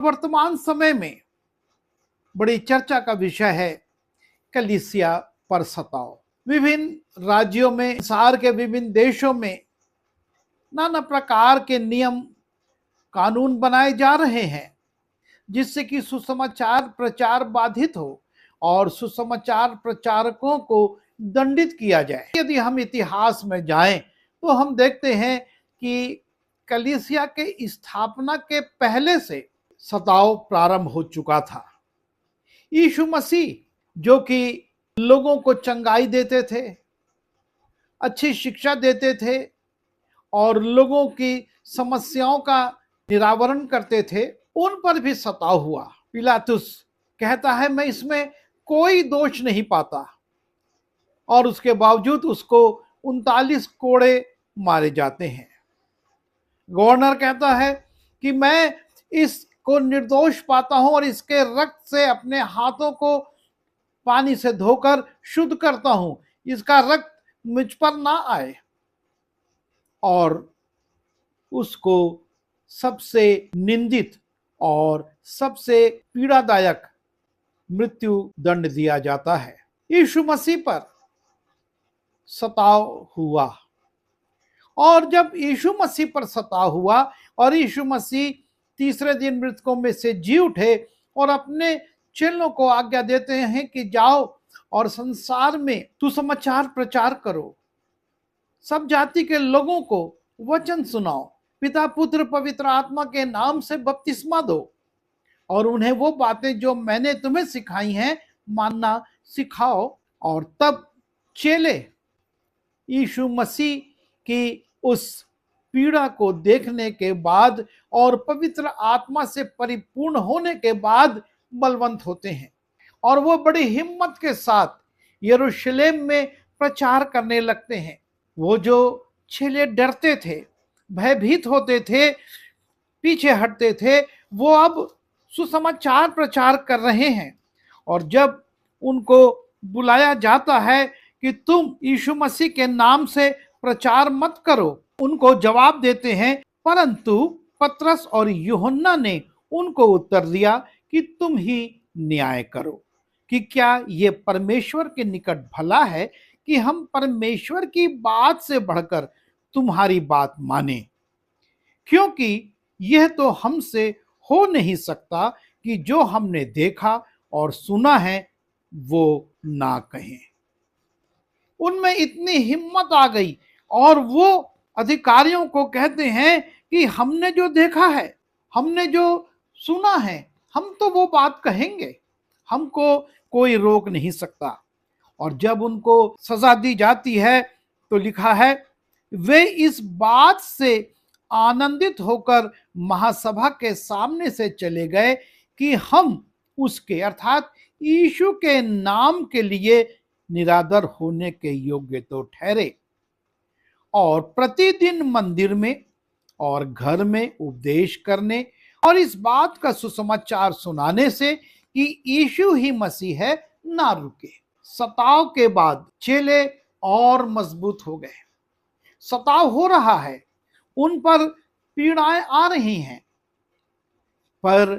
वर्तमान समय में बड़ी चर्चा का विषय है कलीसिया पर सताव। विभिन्न राज्यों में, संसार के विभिन्न देशों में नाना प्रकार के नियम कानून बनाए जा रहे हैं जिससे कि सुसमाचार प्रचार बाधित हो और सुसमाचार प्रचारकों को दंडित किया जाए। यदि हम इतिहास में जाएं तो हम देखते हैं कि कलीसिया के स्थापना के पहले से सताव प्रारंभ हो चुका था। यीशु मसीह जो कि लोगों को चंगाई देते थे, अच्छी शिक्षा देते थे और लोगों की समस्याओं का निरावरण करते थे, उन पर भी सताव हुआ। पिलातुस कहता है मैं इसमें कोई दोष नहीं पाता और उसके बावजूद उसको 39 कोड़े मारे जाते हैं। गवर्नर कहता है कि मैं इसको निर्दोष पाता हूं और इसके रक्त से अपने हाथों को पानी से धोकर शुद्ध करता हूं, इसका रक्त मुझ पर ना आए। और उसको सबसे निंदित और सबसे पीड़ादायक मृत्यु दंड दिया जाता है। यीशु मसीह पर सताव हुआ और जब यीशु मसीह पर सताव हुआ और यीशु मसीह तीसरे दिन मृतकों में से जी उठे और अपने चेलों को आज्ञा देते हैं कि जाओ और संसार में सुसमाचार प्रचार करो, सब जाति के लोगों को वचन सुनाओ, पिता पुत्र पवित्र आत्मा के नाम से बपतिस्मा दो और उन्हें वो बातें जो मैंने तुम्हें सिखाई हैं मानना सिखाओ। और तब चेले यीशु मसीह की उस पीड़ा को देखने के बाद और पवित्र आत्मा से परिपूर्ण होने के बाद बलवंत होते हैं और वो बड़ी हिम्मत के साथ यरूशलेम में प्रचार करने लगते हैं। वो जो चेले डरते थे, भयभीत होते थे, पीछे हटते थे, वो अब सुसमाचार प्रचार कर रहे हैं। और जब उनको बुलाया जाता है कि तुम यीशु मसीह के नाम से प्रचार मत करो, उनको जवाब देते हैं, परंतु पतरस और यूहन्ना ने उनको उत्तर दिया कि तुम ही न्याय करो कि क्या ये परमेश्वर के निकट भला है कि हम परमेश्वर की बात से बढ़कर तुम्हारी बात माने, क्योंकि यह तो हमसे हो नहीं सकता कि जो हमने देखा और सुना है वो ना कहें। उनमें इतनी हिम्मत आ गई और वो अधिकारियों को कहते हैं कि हमने जो देखा है, हमने जो सुना है, हम तो वो बात कहेंगे, हमको कोई रोक नहीं सकता। और जब उनको सजा दी जाती है तो लिखा है वे इस बात से आनंदित होकर महासभा के सामने से चले गए कि हम उसके अर्थात यीशु के नाम के लिए निरादर होने के योग्य तो ठहरे और प्रतिदिन मंदिर में और घर में उपदेश करने और इस बात का सुसमाचार सुनाने से कि यीशु ही मसीह है ना रुके। सताव के बाद चेले और मजबूत हो गए। सताव हो रहा है, उन पर पीड़ाएं आ रही हैं, पर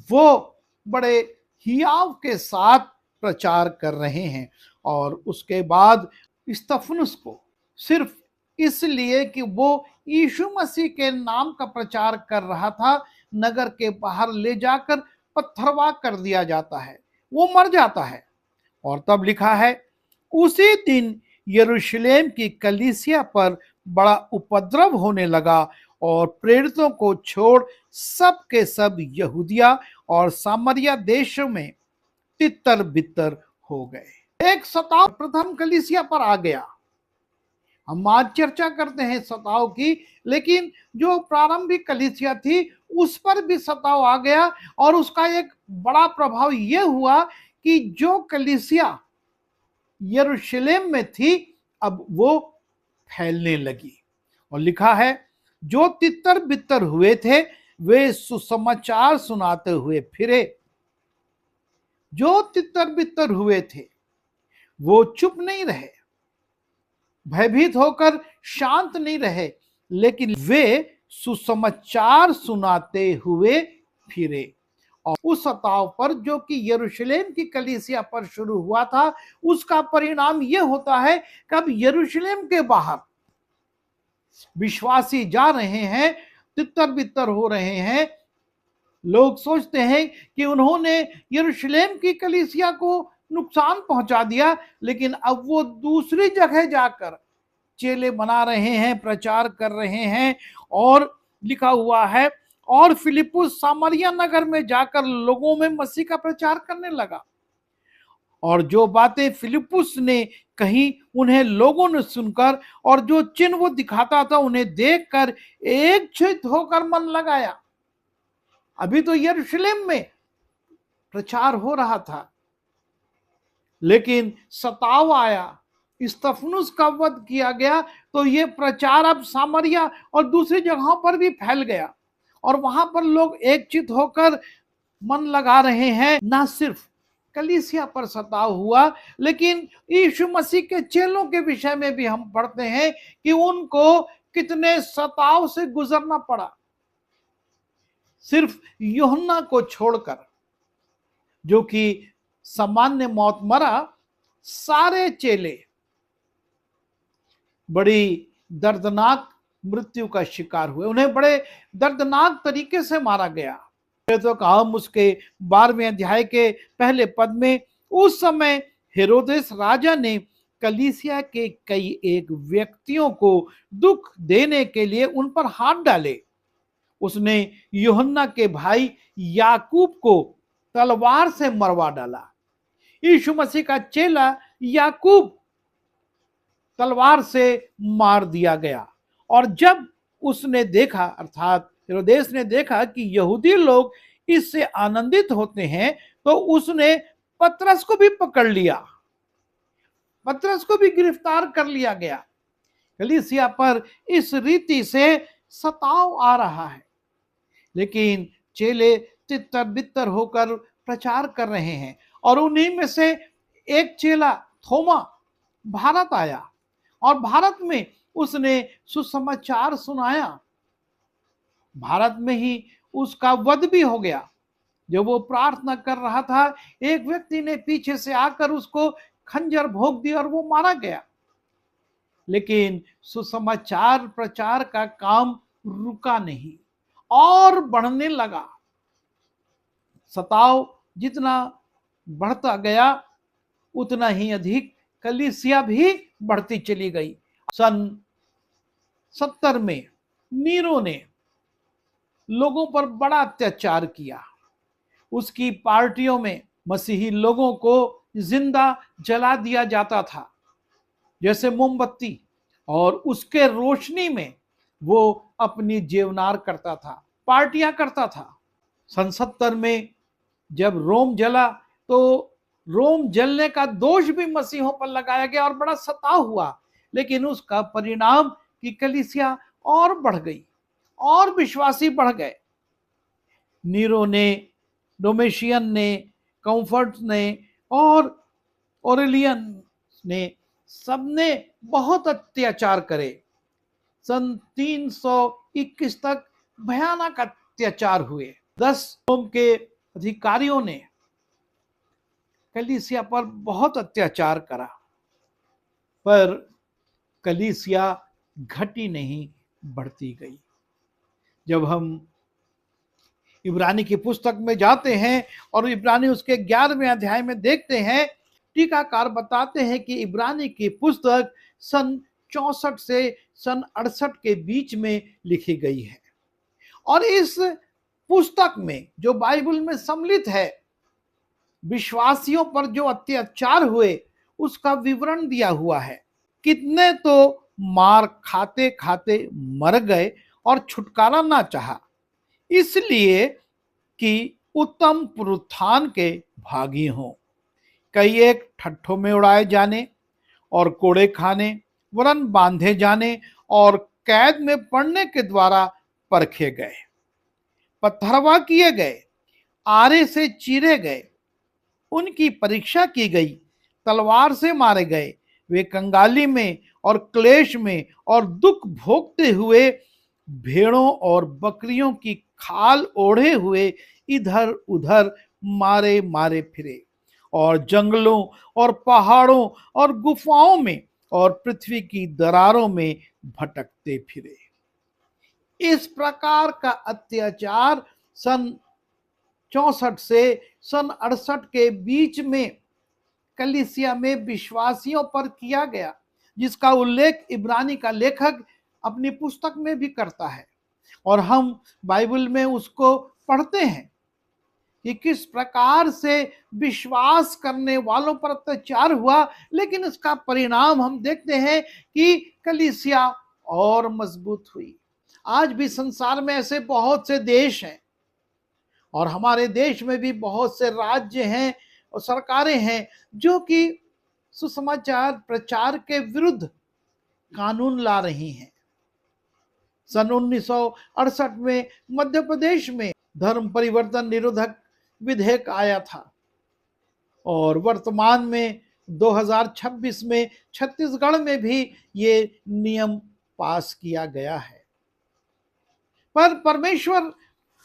वो बड़े हियाव के साथ प्रचार कर रहे हैं। और उसके बाद स्तिफनुस को सिर्फ इसलिए कि वो यीशु मसीह के नाम का प्रचार कर रहा था, नगर के बाहर ले जाकर पत्थरवाह कर दिया जाता है, वो मर जाता है। और तब लिखा है उसी दिन यरूशलेम की कलीसिया पर बड़ा उपद्रव होने लगा और प्रेरितों को छोड़ सब के सब यहूदिया और सामरिया देशों में तितर बितर हो गए। एक सताव प्रथम कलीसिया पर आ गया। हम आज चर्चा करते हैं सताव की, लेकिन जो प्रारंभिक कलीसिया थी उस पर भी सताव आ गया और उसका एक बड़ा प्रभाव यह हुआ कि जो कलीसिया यरूशलेम में थी अब वो फैलने लगी। और लिखा है जो तितर बितर हुए थे वे सुसमाचार सुनाते हुए फिरे। जो तितर बितर हुए थे वो चुप नहीं रहे, भयभीत होकर शांत नहीं रहे, लेकिन वे सुसमाचार सुनाते हुए फिरे। और उस सताव पर जो कि यरूशलेम की कलीसिया पर शुरू हुआ था, उसका परिणाम यह होता है कि अब यरूशलेम के बाहर विश्वासी जा रहे हैं, तितर बितर हो रहे हैं। लोग सोचते हैं कि उन्होंने यरूशलेम की कलीसिया को नुकसान पहुंचा दिया, लेकिन अब वो दूसरी जगह जाकर चेले बना रहे हैं, प्रचार कर रहे हैं। और लिखा हुआ है, और फिलिपुस सामरिया नगर में जाकर लोगों में मसीह का प्रचार करने लगा। और जो बातें फिलिपुस ने कही, उन्हें लोगों ने सुनकर और जो चिन्ह वो दिखाता था उन्हें देखकर एकजुट होकर मन लगाया। अभी तो यरूशलेम में प्रचार हो रहा था, लेकिन सताव आया, स्तफनुस का वध किया गया, तो ये प्रचार अब सामरिया और दूसरी जगहों पर भी फैल गया और वहां पर लोग एकचित होकर मन लगा रहे हैं। ना सिर्फ कलीसिया पर सताव हुआ, लेकिन यीशु मसीह के चेलों के विषय में भी हम पढ़ते हैं कि उनको कितने सताव से गुजरना पड़ा। सिर्फ यूहन्ना को छोड़कर, जो कि सामान्य मौत मरा, सारे चेले बड़ी दर्दनाक मृत्यु का शिकार हुए। उन्हें बड़े दर्दनाक तरीके से मारा गया। तो काम उसके 12वें अध्याय के पहले पद में, उस समय हेरोदेस राजा ने कलीसिया के कई एक व्यक्तियों को दुख देने के लिए उन पर हाथ डाले। उसने यूहन्ना के भाई याकूब को तलवार से मरवा डाला। यीशु मसीह का चेला याकूब तलवार से मार दिया गया। और जब उसने देखा, अर्थात हेरोदेस ने देखा कि यहूदी लोग इससे आनंदित होते हैं, तो उसने पतरस को भी पकड़ लिया, पतरस को भी गिरफ्तार कर लिया गया। कलीसिया पर इस रीति से सताव आ रहा है, लेकिन चेले तितर बितर होकर प्रचार कर रहे हैं। और उन्हीं में से एक चेला थोमा भारत आया और भारत में उसने सुसमाचार सुनाया। भारत में ही उसका वध भी हो गया। जब वो प्रार्थना कर रहा था, एक व्यक्ति ने पीछे से आकर उसको खंजर भोंक दिया और वो मारा गया। लेकिन सुसमाचार प्रचार का काम रुका नहीं और बढ़ने लगा। सताव जितना बढ़ता गया, उतना ही अधिक कलीसिया भी बढ़ती चली गई। सन 70 में नीरो ने लोगों पर बड़ा अत्याचार किया। उसकी पार्टियों में मसीही लोगों को जिंदा जला दिया जाता था जैसे मोमबत्ती, और उसके रोशनी में वो अपनी जेवनार करता था, पार्टियां करता था। सन 70 में जब रोम जला, तो रोम जलने का दोष भी मसीहों पर लगाया गया और बड़ा सताव हुआ। लेकिन उसका परिणाम कि कलीसिया और बढ़ गई और विश्वासी बढ़ गए। नीरो ने, डोमेशियन ने, कम्फर्ट ने और ओरेलियन ने, सबने बहुत अत्याचार करे। सन 321 तक भयानक अत्याचार हुए। 10 रोम के अधिकारियों ने कलीसिया पर बहुत अत्याचार करा, पर कलीसिया घटी नहीं, बढ़ती गई। जब हम इब्रानी की पुस्तक में जाते हैं और इब्रानी उसके 11वें अध्याय में देखते हैं, टीकाकार बताते हैं कि इब्रानी की पुस्तक सन 64 से सन 68 के बीच में लिखी गई है। और इस पुस्तक में, जो बाइबल में सम्मिलित है, विश्वासियों पर जो अत्याचार हुए उसका विवरण दिया हुआ है। कितने तो मार खाते खाते मर गए और छुटकारा ना चाहा, इसलिए कि उत्तम पुनरुत्थान के भागी हों। कई एक ठट्ठों में उड़ाए जाने और कोड़े खाने, वरन बांधे जाने और कैद में पड़ने के द्वारा परखे गए, पत्थरवा किए गए, आरे से चीरे गए, उनकी परीक्षा की गई, तलवार से मारे गए। वे कंगाली में और क्लेश में और दुख भोगते हुए भेड़ों और बकरियों की खाल ओढ़े हुए इधर उधर मारे मारे फिरे और जंगलों और पहाड़ों और गुफाओं में और पृथ्वी की दरारों में भटकते फिरे। इस प्रकार का अत्याचार सन 64 से सन 68 के बीच में कलीसिया में विश्वासियों पर किया गया, जिसका उल्लेख इब्रानी का लेखक अपनी पुस्तक में भी करता है और हम बाइबल में उसको पढ़ते हैं कि किस प्रकार से विश्वास करने वालों पर अत्याचार हुआ। लेकिन इसका परिणाम हम देखते हैं कि कलीसिया और मजबूत हुई। आज भी संसार में ऐसे बहुत से देश हैं और हमारे देश में भी बहुत से राज्य हैं और सरकारें हैं जो कि सुसमाचार प्रचार के विरुद्ध कानून ला रही हैं। सन 1968 में मध्य प्रदेश में धर्म परिवर्तन निरोधक विधेयक आया था और वर्तमान में 2026 में छत्तीसगढ़ में भी ये नियम पास किया गया है। पर परमेश्वर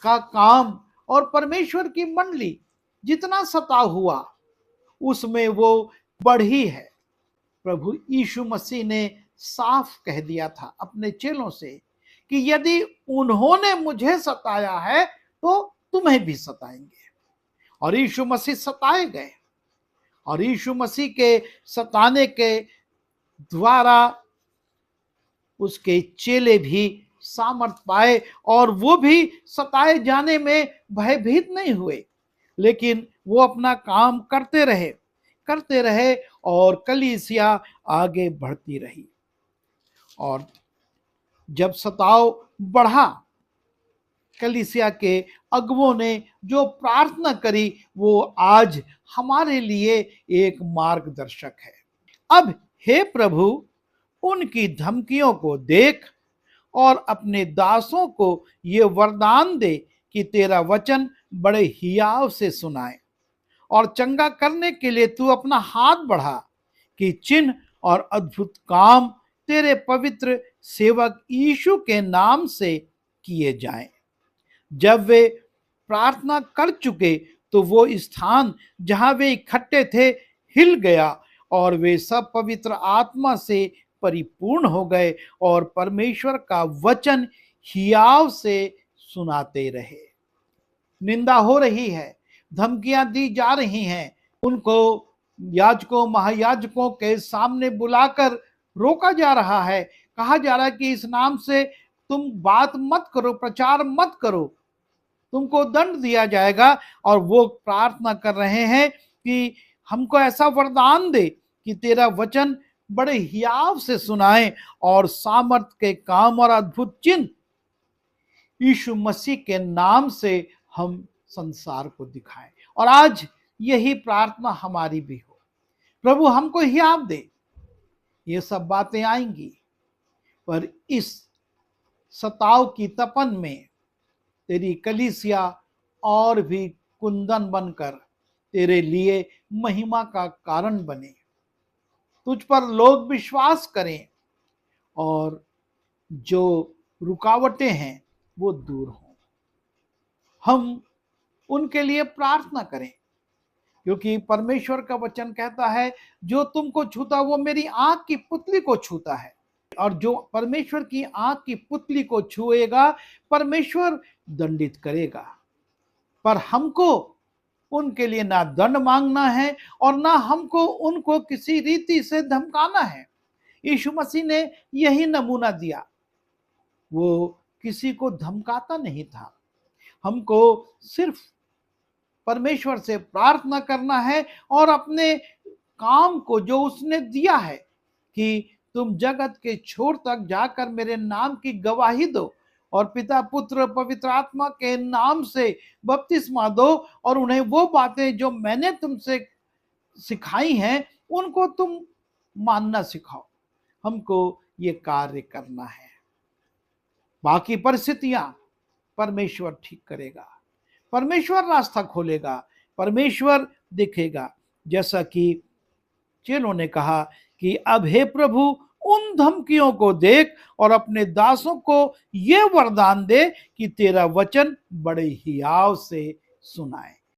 का काम और परमेश्वर की मंडली जितना सता हुआ उसमें वो बढ़ी है। प्रभु यीशु मसीह ने साफ कह दिया था अपने चेलों से कि यदि उन्होंने मुझे सताया है तो तुम्हें भी सताएंगे। और यीशु मसीह सताए गए और यीशु मसीह के सताने के द्वारा उसके चेले भी सामर्थ पाए और वो भी सताए जाने में भयभीत नहीं हुए, लेकिन वो अपना काम करते रहे और कलीसिया आगे बढ़ती रही। और जब सताव बढ़ा, कलीसिया के अगुवों ने जो प्रार्थना करी वो आज हमारे लिए एक मार्गदर्शक है। अब हे प्रभु, उनकी धमकियों को देख और अपने दासों को ये वरदान दे कि तेरा वचन बड़े हियाव से सुनाए और चंगा करने के लिए तू अपना हाथ बढ़ा कि चिन्ह और अद्भुत काम तेरे पवित्र सेवक यीशु के नाम से किए जाएं। जब वे प्रार्थना कर चुके तो वो स्थान जहां वे इकट्ठे थे हिल गया और वे सब पवित्र आत्मा से परिपूर्ण हो गए और परमेश्वर का वचन हियाव से सुनाते रहे। निंदा हो रही है, धमकियां दी जा रही हैं, उनको याजकों महायाजकों के सामने बुलाकर रोका जा रहा है, कहा जा रहा है कि इस नाम से तुम बात मत करो, प्रचार मत करो, तुमको दंड दिया जाएगा। और वो प्रार्थना कर रहे हैं कि हमको ऐसा वरदान दे कि तेरा वचन बड़े हियाव से सुनाए और सामर्थ के काम और अद्भुत चिन्ह यीशु मसीह के नाम से हम संसार को दिखाएं। और आज यही प्रार्थना हमारी भी हो, प्रभु हमको हियाव दे। ये सब बातें आएंगी, पर इस सताव की तपन में तेरी कलीसिया और भी कुंदन बनकर तेरे लिए महिमा का कारण बने, तुझ पर लोग विश्वास करें और जो रुकावटें हैं वो दूर हों। हम उनके लिए प्रार्थना करें, क्योंकि परमेश्वर का वचन कहता है जो तुमको छूता वो मेरी आंख की पुतली को छूता है, और जो परमेश्वर की आंख की पुतली को छुएगा परमेश्वर दंडित करेगा। पर हमको उनके लिए ना दंड मांगना है और ना हमको उनको किसी रीति से धमकाना है। यीशु मसीह ने यही नमूना दिया, वो किसी को धमकाता नहीं था। हमको सिर्फ परमेश्वर से प्रार्थना करना है और अपने काम को जो उसने दिया है कि तुम जगत के छोर तक जाकर मेरे नाम की गवाही दो और पिता पुत्र पवित्र आत्मा के नाम से बपतिस्मा दो और उन्हें वो बातें जो मैंने तुमसे सिखाई हैं उनको तुम मानना सिखाओ। हमको ये कार्य करना है, बाकी परिस्थितियां परमेश्वर ठीक करेगा, परमेश्वर रास्ता खोलेगा, परमेश्वर दिखेगा। जैसा कि चेलों ने कहा कि अब हे प्रभु उन धमकियों को देख और अपने दासों को ये वरदान दे कि तेरा वचन बड़े हियाव से सुनाएं।